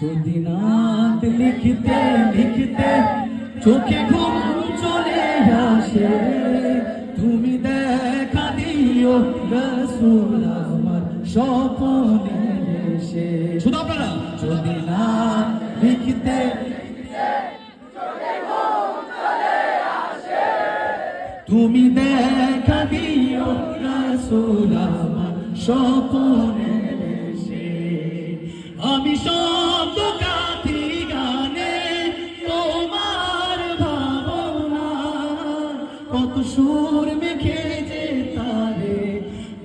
যদি রাত লিখতে লিখতে চোখে ঘুম চলে আসে, তুমি দেখা দিও রাসূল আমার স্বপ্নে এসে। শুধু আপনারা যদি রাত লিখতে তুমি দেখা দিও রাসূল আমার স্বপ্নে এসে। আমি শব্দ গাথি গানে তোমার ভাবনা, কত সুর মেখে যে তারে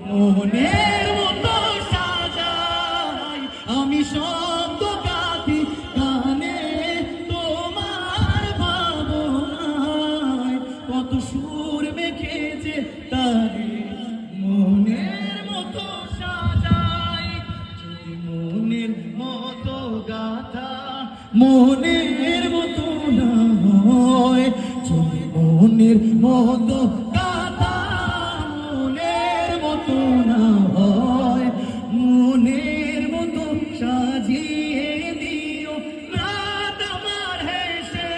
মনের মতো সাজাই। আমি শব্দ গাথি গানে তোমার ভাবনায়, কত সুর মেখে যে তারে মনের মতো সাজাই। যদি মনের মতো গাথা মনের মতো না হয়, যদি মনের মতো গাথা মনের মতো না হয়, মনের মতো সাজিয়ে দিও রাত আমার হেসে।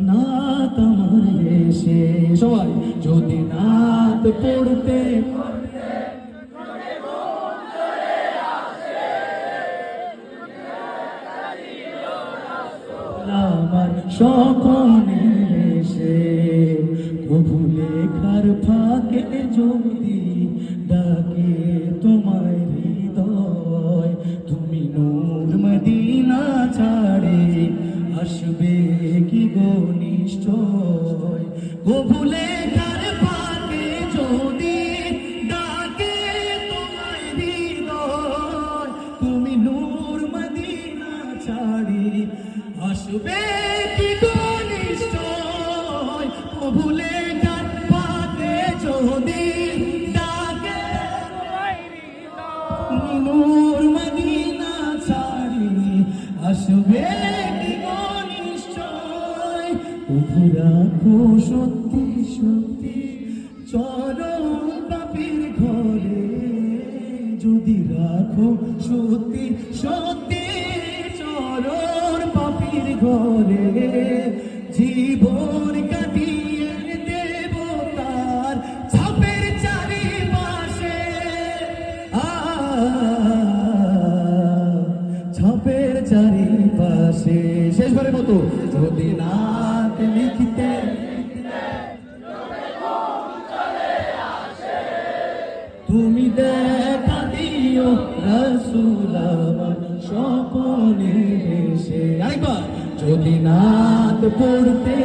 নাত আমার হেসে। সবাই যদি নাত পড়তে আমার স্বপ্নে এসে, কবু লেখার ফাঁকে যদি ডাকে তোমায় হৃদয়, তুমি নূর মদিনা ছাড়ে আসবে কি গো নিশ্চয়। কবু লেখার ফাঁকে যদি ডাকে তোমায় হৃদয়, তুমি নূর মদিনা ছাড়ে আসবে কি গো নিশ্চয়। ভুলে যান পাতে যদি ডাকে নূর মদিনা ছাড়ি, আসবে কি গো নিশ্চয়। তবু রাখো সত্যি সত্যি চরণ পাপীর ঘরে, যদি রাখো সত্যি সত্যি চরণ পাপীর ঘরে, জীবন কাটিয়ে দেব তার ছাপের চারিপাশে। ছাপের চারিপাশে। শেষবারের মতো যদি নাত লিখতে তুমি দেখা দিও রাসূল আমার স্বপ্নে এসে। আরেকবার যদি নাত পড়তে